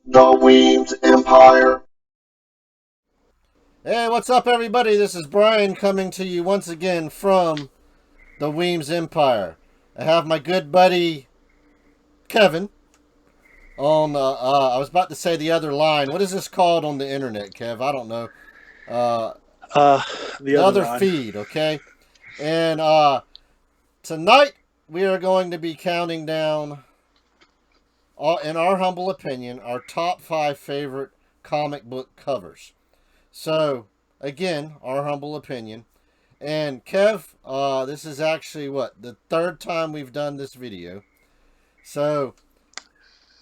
The Weems Empire. Hey, what's up, everybody? This is Brian coming to you once again from the Weems Empire. I have my good buddy Kevin on. I was about to say the other line. What is this called on the internet, Kev? I don't know. Uh, Uh, the the other other line. feed, okay? And tonight we are going to be counting down, in our humble opinion, our top 5 favorite comic book covers. So, again, our humble opinion. And Kev, this is actually the third time we've done this video. So,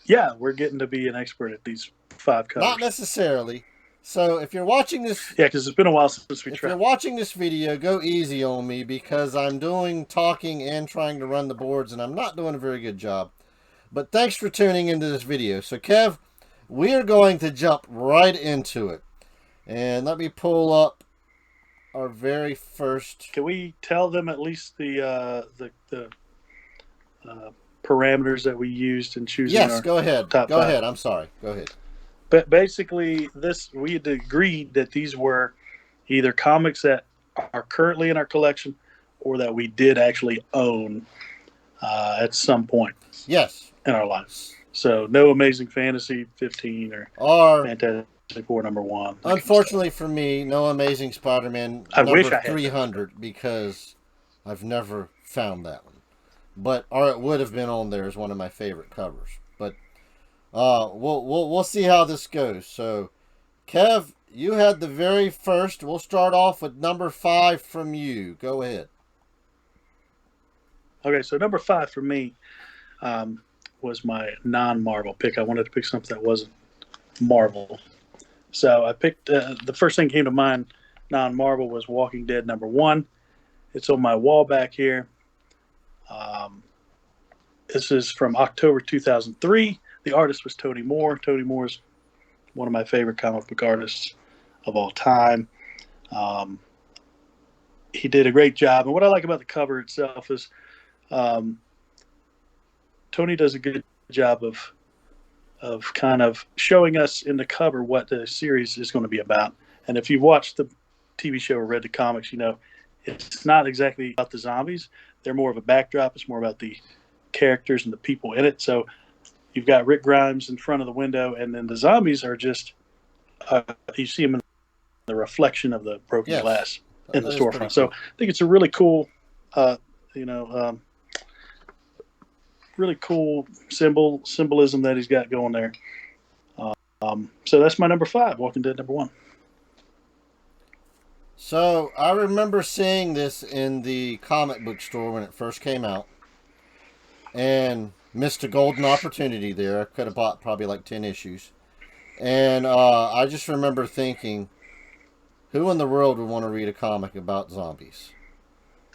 Yeah, we're getting to be an expert at these 5 not covers. necessarily. So, if you're watching this, Yeah, because it's been a while since we if you're tried. watching this video, go easy on me because I'm doing talking and trying to run the boards, and I'm not doing a very good job. But thanks for tuning into this video. So, Kev, we are going to jump right into it, and let me pull up our very first. Can we tell them at least the parameters that we used in choosing Yes, our go ahead. top Go 5? ahead. I'm sorry. Go ahead. But basically, we had agreed that these were either comics that are currently in our collection or that we did actually own at some point Yes. in our lives. So no Amazing Fantasy 15 or Or, Fantastic Four #1. unfortunately for me, no Amazing Spider-Man I wish number I had 300 because I've never found that one. But or it would have been on there as one of my favorite covers. But we'll see how this goes. So, Kev, you had the very first. We'll start off with number 5 from you. Go ahead. Okay, so number 5 for me was my non-Marvel pick. I wanted to pick something that wasn't Marvel. So I picked the first thing that came to mind, non-Marvel, was Walking Dead #1. It's on my wall back here. This is from October 2003. The artist was Tony Moore. Tony Moore is one of my favorite comic book artists of all time. Um, he did a great job. And what I like about the cover itself is um, Tony does a good job of kind of showing us in the cover what the series is going to be about. And if you've watched the TV show or read the comics, you know it's not exactly about the zombies. They're more of a backdrop. It's more about the characters and the people in it. So you've got Rick Grimes in front of the window, and then the zombies are just you see them in the reflection of the broken glass in the storefront. So I think it's a really cool, you know, really cool symbolism that he's got going there. So that's my number 5, Walking Dead #1. So I remember seeing this in the comic book store when it first came out, and missed a golden opportunity there. I could have bought probably like 10 issues. And I just remember thinking, who in the world would want to read a comic about zombies?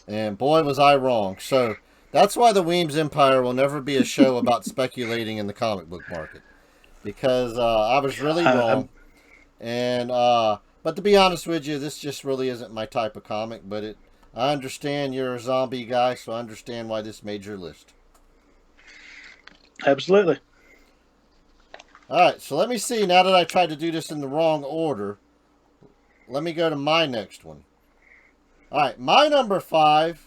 And boy, was I wrong. So that's why the Weems Empire will never be a show about speculating in the comic book market. Because I was really wrong. And but to be honest with you, this just really isn't my type of comic. But I understand you're a zombie guy, so I understand why this made your list. Absolutely. All right, so let me see. Now that I tried to do this in the wrong order, let me go to my next one. All right, my number 5,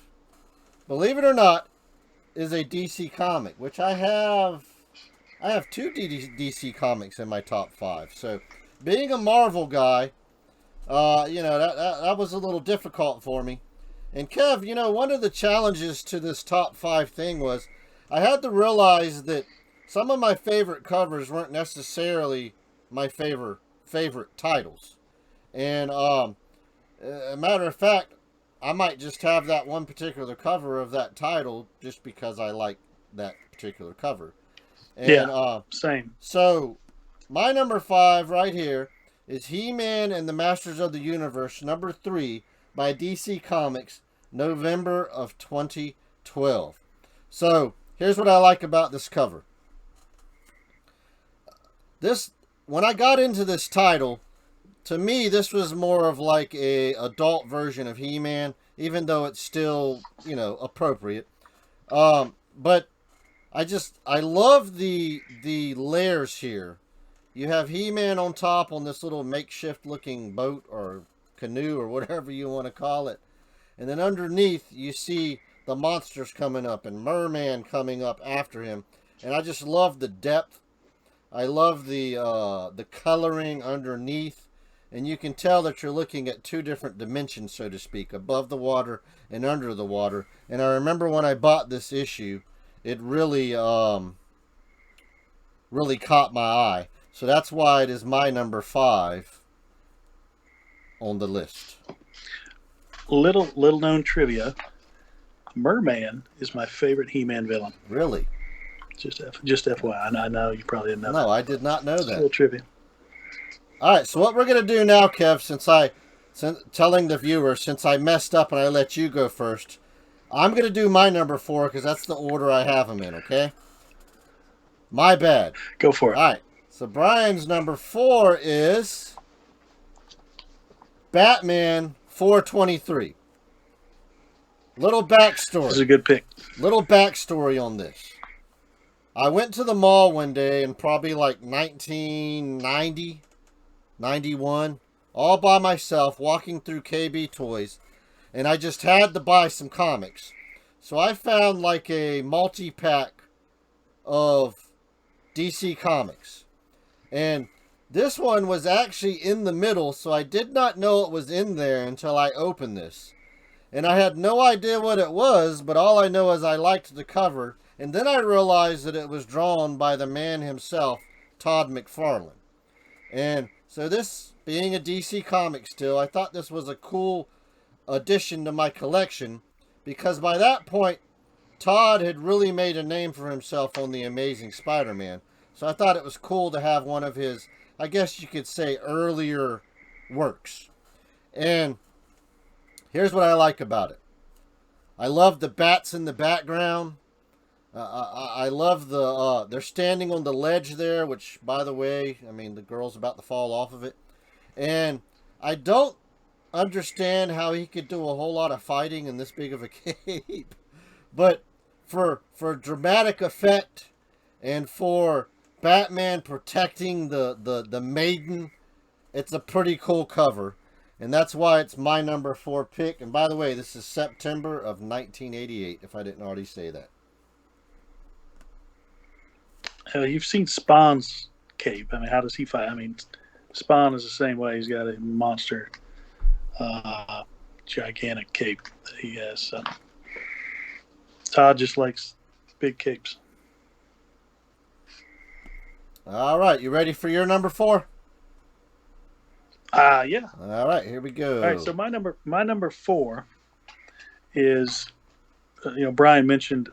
believe it or not, is a DC comic, which I have 2 DC comics in my top 5. So, being a Marvel guy, that was a little difficult for me. And Kev, one of the challenges to this top 5 thing was I had to realize that some of my favorite covers weren't necessarily my favorite titles. And a matter of fact, I might just have that one particular cover of that title just because I like that particular cover. And, yeah, same. So, my number 5 right here is He-Man and the Masters of the Universe number 3 by DC Comics, November of 2012. So, here's what I like about this cover. When I got into this title, to me, this was more of like a adult version of He-Man, even though it's still, appropriate. But I love the layers here. you have He-Man on top on this little makeshift looking boat or canoe or whatever you want to call it. And then underneath you see the monsters coming up and Merman coming up after him. And I just love the depth. I love the coloring underneath. And you can tell that you're looking at two different dimensions, so to speak, above the water and under the water. And I remember when I bought this issue, it really really caught my eye. So that's why it is my number 5 on the list. Little known trivia: Merman is my favorite He-Man villain. Really? Just FYI. I know you probably didn't know that. No, I did not know Just a that. little trivia. All right, so what we're going to do now, Kev, telling the viewers, since I messed up and I let you go first, I'm going to do my number 4 because that's the order I have them in, okay? My bad. Go for it. All right, so Brian's number 4 is Batman 423. Little backstory. This is a good pick. Little backstory on this. I went to the mall one day in probably like 1990, 91, all by myself, walking through KB Toys, and I just had to buy some comics. So I found like a multi-pack of DC Comics. And this one was actually in the middle, so I did not know it was in there until I opened this. And I had no idea what it was, but all I know is I liked the cover. And then I realized that it was drawn by the man himself, Todd McFarlane. And so this, being a DC comic still, I thought this was a cool addition to my collection. Because by that point, Todd had really made a name for himself on The Amazing Spider-Man. So I thought it was cool to have one of his, I guess you could say, earlier works. And here's what I like about it. I love the bats in the background. I love they're standing on the ledge there, which, by the way, I mean, the girl's about to fall off of it. And I don't understand how he could do a whole lot of fighting in this big of a cape. But for dramatic effect and for Batman protecting the maiden, it's a pretty cool cover. And that's why it's my number 4 pick. And by the way, this is September of 1988, if I didn't already say that. You've seen Spawn's cape. I mean, how does he fight? I mean, Spawn is the same way. He's got a monster, gigantic cape that he has. So Todd just likes big capes. All right, you ready for your number 4? Yeah. All right, here we go. All right, so my number 4 is, Brian mentioned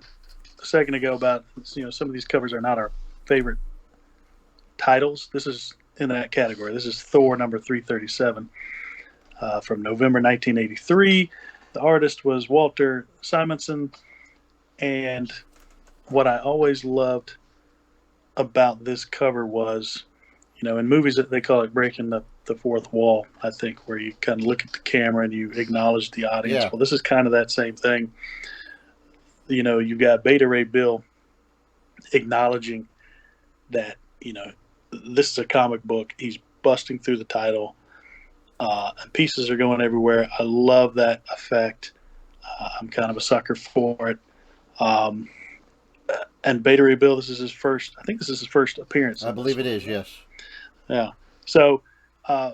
a second ago about, some of these covers are not our favorite titles. This is in that category. This is Thor number 337 from November 1983. The artist was Walter Simonson, and what I always loved about this cover was, in movies that they call it breaking the fourth wall, I think, where you kind of look at the camera and you acknowledge the audience. Yeah. Well, this is kind of that same thing. You've got Beta Ray Bill acknowledging that, this is a comic book. He's busting through the title. And pieces are going everywhere. I love that effect. I'm kind of a sucker for it. And Beta Ray Bill, this is his first appearance. I believe it is, yes. Yeah. So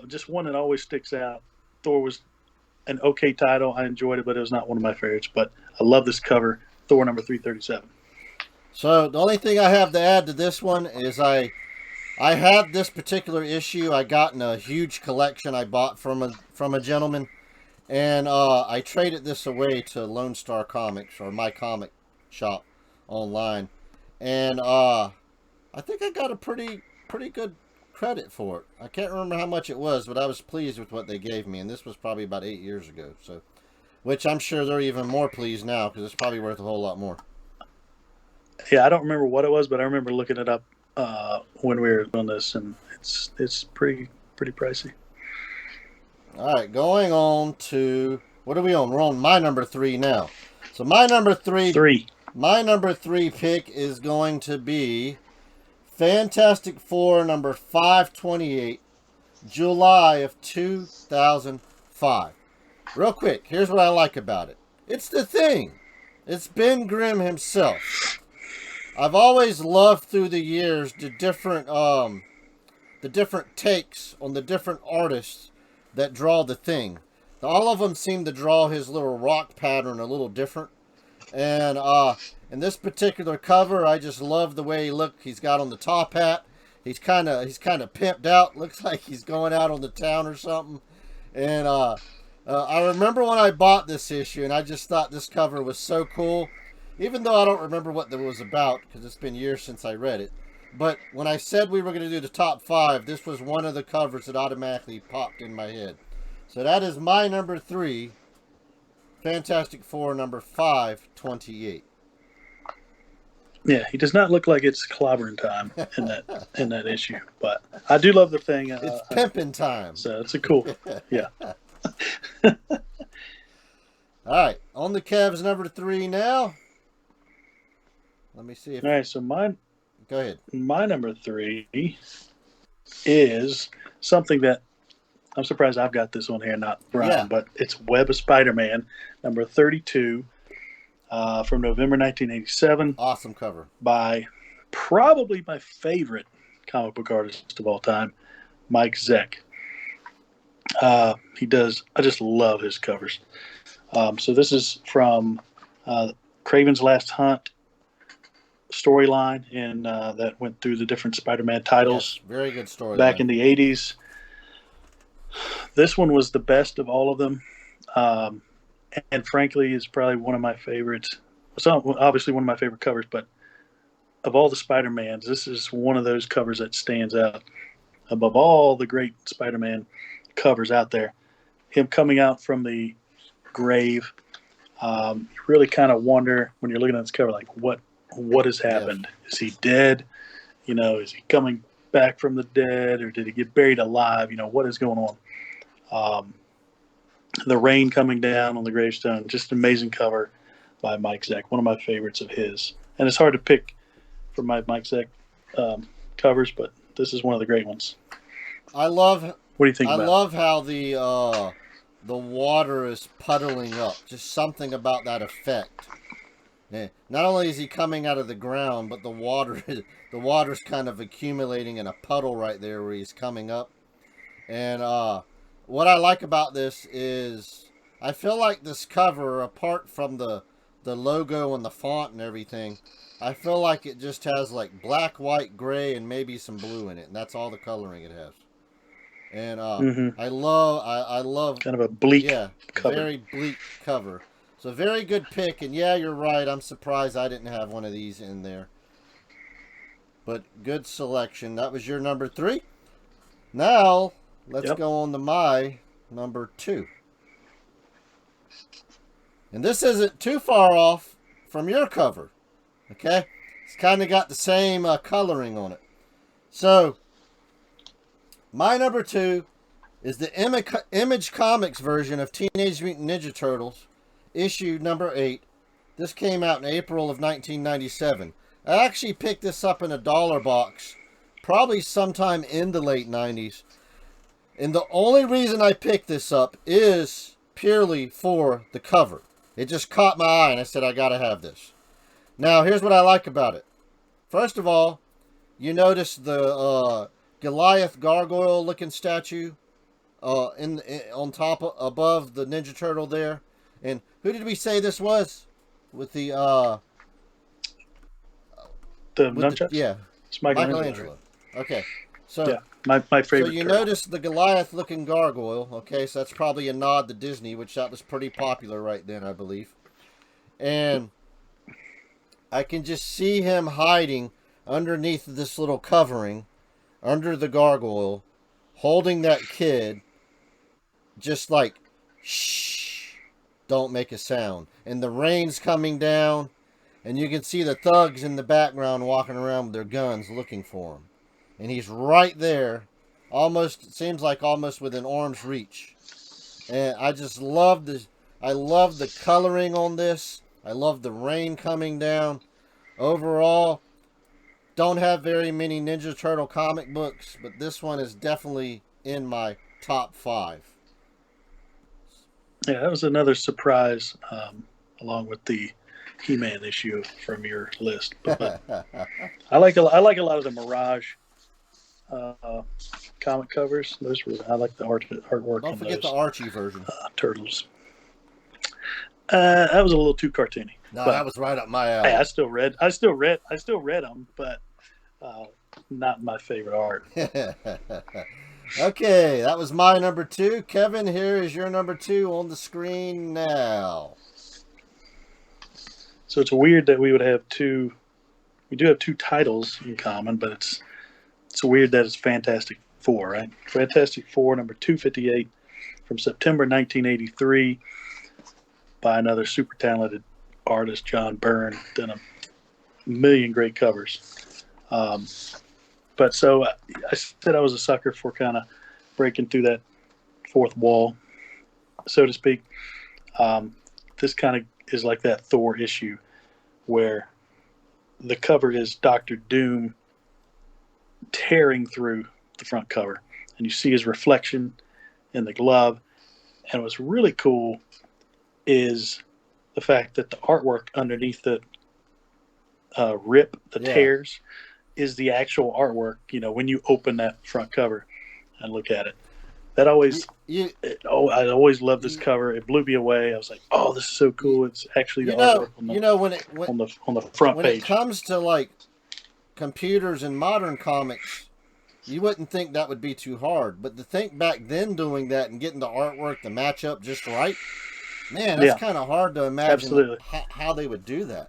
just one that always sticks out. Thor was an okay title. I enjoyed it, but it was not one of my favorites. But I love this cover, Thor number 337. So the only thing I have to add to this one is I had this particular issue. I got in a huge collection I bought from a gentleman, and I traded this away to Lone Star Comics, or my comic shop online, and I think I got a pretty good credit for it. I can't remember how much it was, but I was pleased with what they gave me, and this was probably about 8 years ago. So, which I'm sure they're even more pleased now because it's probably worth a whole lot more. Yeah, I don't remember what it was, but I remember looking it up when we were doing this, and it's pretty pricey. All right, going on to, what are we on? We're on my number 3 now. So my number 3 pick is going to be Fantastic Four number 528, July of 2005. Real quick, here's what I like about it. It's the Thing. It's Ben Grimm himself. I've always loved through the years the different takes on the different artists that draw the Thing. All of them seem to draw his little rock pattern a little different. And in this particular cover, I just love the way he looked. He's got on the top hat. He's kind of pimped out. Looks like he's going out on the town or something. And I remember when I bought this issue, and I just thought this cover was so cool. Even though I don't remember what it was about, because it's been years since I read it. But when I said we were going to do the top 5, this was one of the covers that automatically popped in my head. So that is my number 3, Fantastic Four number 528. Yeah, he does not look like it's clobbering time in that issue, but I do love the Thing. It's pimping time. So it's a cool, yeah. All right, on the Cavs number 3 now. Let me see if. All right, so Go ahead. My number 3 is something that I'm surprised I've got this on here, not Brian, Yeah. but it's Web of Spider-Man number 32 from November 1987. Awesome cover. By probably my favorite comic book artist of all time, Mike Zeck. I just love his covers. So this is from Kraven's Last Hunt storyline, and that went through the different Spider-Man titles. Yes, very good story. Back in the 80s. This one was the best of all of them. And frankly, is probably one of my favorites. It's obviously one of my favorite covers, but of all the Spider-Mans, this is one of those covers that stands out above all the great Spider-Man covers out there. Him coming out from the grave, you really kind of wonder when you're looking at this cover, like what has happened? Yes. Is he dead? Is he coming back from the dead, or did he get buried alive? What is going on? The rain coming down on the gravestone, just an amazing cover by Mike Zeck, one of my favorites of his. And it's hard to pick from my Mike Zeck covers, but this is one of the great ones. What do you think about it? I love how the water is puddling up. Just something about that effect. Yeah. Not only is he coming out of the ground, but the water's kind of accumulating in a puddle right there where he's coming up. And what I like about this is I feel like this cover, apart from the logo and the font and everything, I feel like it just has like black, white, gray, and maybe some blue in it, and that's all the coloring it has. And I love kind of a bleak cover. Very bleak cover. So very good pick, and yeah, you're right. I'm surprised I didn't have one of these in there. But good selection. That was your number 3. Now let's go on to my number 2. And this isn't too far off from your cover. Okay? It's kind of got the same coloring on it. So, my number 2 is the Image Comics version of Teenage Mutant Ninja Turtles, issue number 8. This came out in April of 1997. I actually picked this up in a dollar box, probably sometime in the late 90s. And the only reason I picked this up is purely for the cover. It just caught my eye, and I said, I gotta have this. Now, here's what I like about it. First of all, you notice the Goliath gargoyle-looking statue on top, above the Ninja Turtle there. And who did we say this was? With the nunchucks? Yeah. It's Michelangelo. Okay. So, yeah, my favorite. So you turtle. notice the Goliath-looking gargoyle. Okay, so that's probably a nod to Disney, which that was pretty popular right then, I believe. And I can just see him hiding underneath this little covering, under the gargoyle, holding that kid, just like, shh, don't make a sound. And the rain's coming down, and you can see the thugs in the background walking around with their guns looking for him. And he's right there, almost, it seems like almost within arm's reach. And I just love this. I love the coloring on this. I love the rain coming down. Overall, Don't have very many Ninja Turtle comic books, but this one is definitely in my top 5. Yeah, that was another surprise, along with the He-Man issue from your list. But I like a lot of the Mirage uh, comic covers. I like the artwork Don't in forget the those Archie version. turtles. That was a little too cartoony. No, But that was right up my hey, alley. I still read them, but uh, not my favorite art. Okay, that was my number 2. Kevin, here is your number 2 on the screen now. So it's weird that we would have two. We do have two titles in common, but it's weird that it's Fantastic Four, right? Fantastic Four number 258 from September 1983 by another super talented artist, John Byrne. Done a million great covers. But so I said I was a sucker for kind of breaking through that fourth wall, so to speak. This kind of is like that Thor issue where the cover is Doctor Doom tearing through the front cover, and you see his reflection in the glove. And what's really cool is the fact that the artwork underneath the tears, is the actual artwork. You know, when you open that front cover and look at it, that always, I always loved this cover. It blew me away. I was like, oh, this is so cool. It's actually the artwork on the front when page. it comes to like computers and modern comics, you wouldn't think that would be too hard. But to think back then doing that and getting the artwork to match up just right, man, that's kind of hard to imagine how they would do that.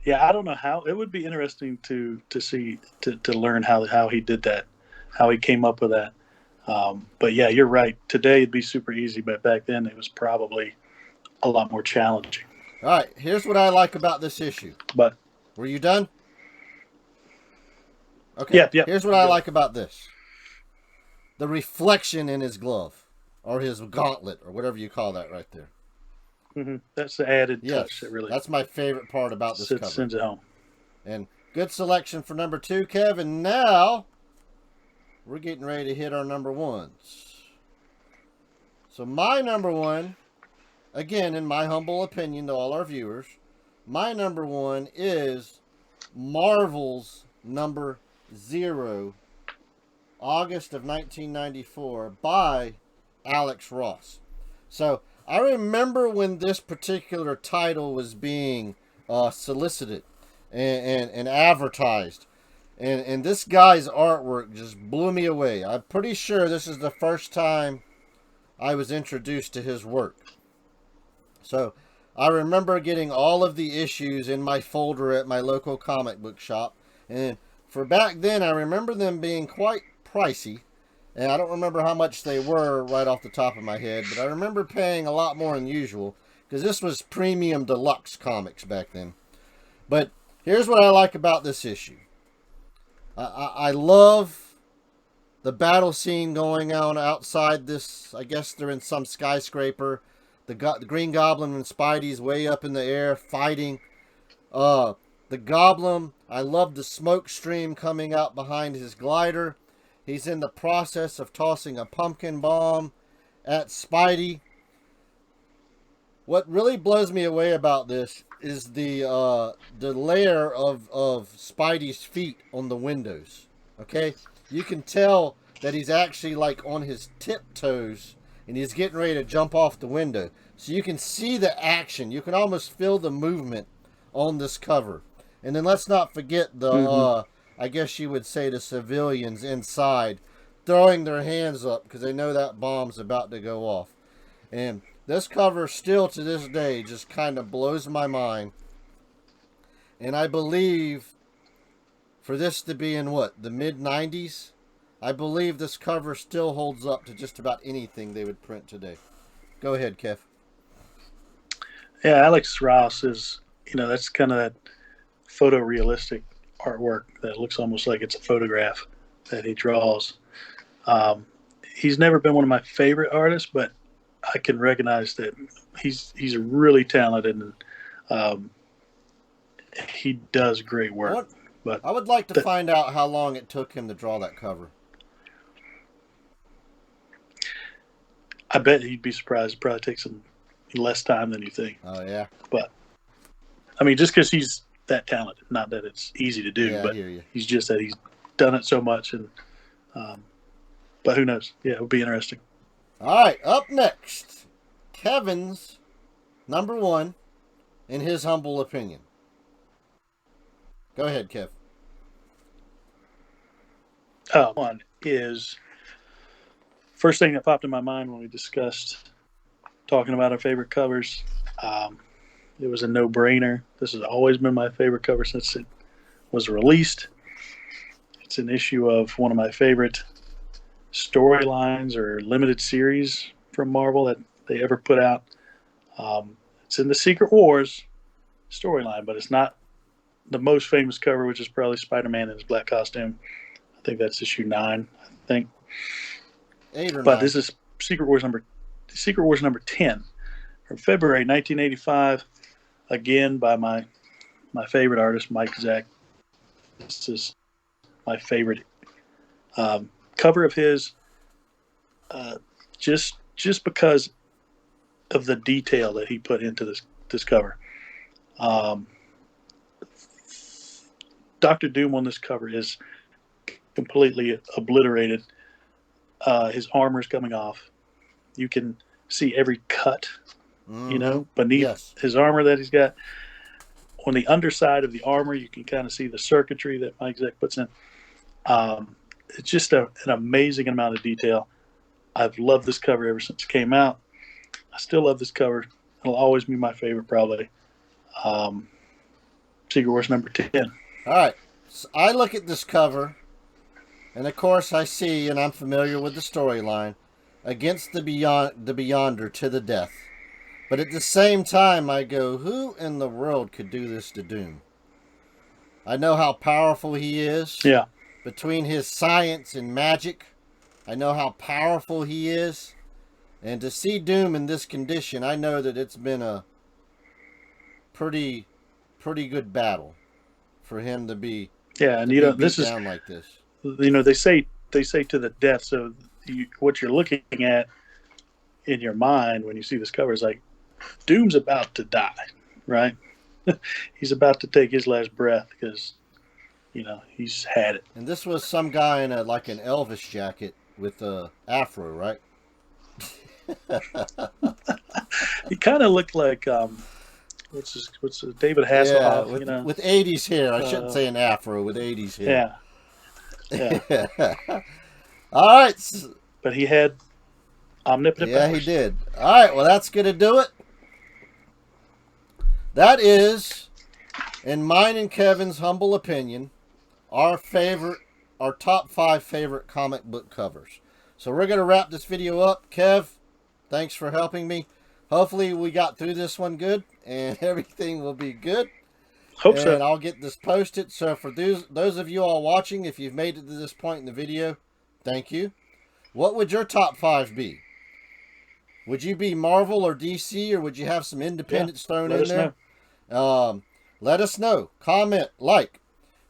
Yeah, I don't know how. It would be interesting to see to learn how he did that, how he came up with that. But yeah, you're right. Today it'd be super easy, but back then it was probably a lot more challenging. All right, here's what I like about this issue. But were you done? Okay. Yeah. Here's what I like about this: the reflection in his glove, or his gauntlet, or whatever you call that, right there. Mm-hmm. That's the added touch that really. That's my favorite part about this cover. Sends it home. And good selection for number 2, Kevin. Now we're getting ready to hit our number 1s. So my number 1, again, in my humble opinion to all our viewers, my number 1 is Marvel's number 0, August of 1994, by Alex Ross. So I remember when this particular title was being solicited and advertised. And this guy's artwork just blew me away. I'm pretty sure this is the first time I was introduced to his work. So I remember getting all of the issues in my folder at my local comic book shop. And for back then, I remember them being quite pricey. And I don't remember how much they were right off the top of my head, but I remember paying a lot more than usual because this was premium deluxe comics back then. But here's what I like about this issue. I love the battle scene going on outside this. I guess they're in some skyscraper. The Green Goblin and Spidey's way up in the air fighting. The Goblin, I love the smoke stream coming out behind his glider. He's in the process of tossing a pumpkin bomb at Spidey. What really blows me away about this is the layer of Spidey's feet on the windows. Okay? You can tell that he's actually like on his tiptoes and he's getting ready to jump off the window. So you can see the action. You can almost feel the movement on this cover. And then let's not forget the... I guess you would say the civilians inside throwing their hands up because they know that bomb's about to go off. And this cover still to this day just kind of blows my mind. And I believe for this to be in the mid-90s, I believe this cover still holds up to just about anything they would print today. Go ahead, Kev. Yeah, Alex Ross is, that's kind of that photorealistic artwork that looks almost like it's a photograph that he draws. He's never been one of my favorite artists, but I can recognize that he's really talented, he does great work. But I would like to find out how long it took him to draw that cover. I bet he'd be surprised. It probably takes him less time than you think. Oh, yeah. But, I mean, just because he's that talented, not that it's easy to do, Yeah, but I hear you. he's just that he's done it so much. And but who knows? Yeah, it'll be interesting. All right, up next, Kevin's number one, in his humble opinion. Go ahead, Kev. One is first thing that popped in my mind when we discussed talking about our favorite covers. It was a no-brainer. This has always been my favorite cover since it was released. It's an issue of one of my favorite storylines or limited series from Marvel that they ever put out. It's in the Secret Wars storyline, but it's not the most famous cover, which is probably Spider-Man in his black costume. I think that's issue 9, I think. 8 or 9. But this is Secret Wars number 10 from February 1985, again by my favorite artist, Mike Zack. This is my favorite cover of his, just because of the detail that he put into this cover. Dr. Doom on this cover is completely obliterated. His armor's coming off. You can see every cut, beneath his armor that he's got. On the underside of the armor, you can kind of see the circuitry that Mike Zack puts in. It's just an amazing amount of detail. I've loved this cover ever since it came out. I still love this cover. It'll always be my favorite, probably. Secret Wars number 10. All right. So I look at this cover, and of course I see, and I'm familiar with the storyline, against the Beyonder to the death. But at the same time, I go, who in the world could do this to Doom? I know how powerful he is. Yeah. Between his science and magic, I know how powerful he is. And to see Doom in this condition, I know that it's been a pretty good battle for him to be and this is down like this. They say to the death. So what you're looking at in your mind when you see this cover is like Doom's about to die, right? He's about to take his last breath because he's had it. And this was some guy in an Elvis jacket with a afro, right? He kind of looked like what's David Hasselhoff, with 80s hair. I shouldn't say an afro, with 80s hair. Yeah. All right. But he had omnipotent powers. Yeah, he did. All right, well, that's going to do it. That is, in mine and Kevin's humble opinion, our top 5 favorite comic book covers. So we're going to wrap this video up. Kev, thanks for helping me. Hopefully we got through this one good and everything will be good. Hope so. And I'll get this posted. So for those of you all watching, if you've made it to this point in the video, thank you. What would your top 5 be? Would you be Marvel or DC, or would you have some independents thrown in there? Let us know. Comment, like.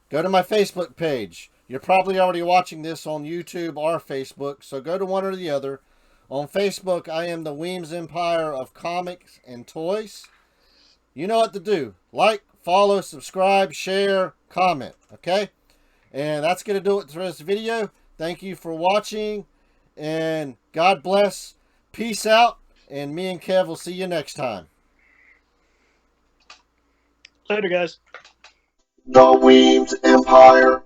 Go to my Facebook page. You're probably already watching this on YouTube or Facebook, so go to one or the other. On Facebook, I am the Weems Empire of Comics and Toys. You know what to do. Like, follow, subscribe, share, comment. Okay? And that's going to do it for this video. Thank you for watching, and God bless. Peace out, and me and Kev will see you next time. Later, guys. The Weems Empire.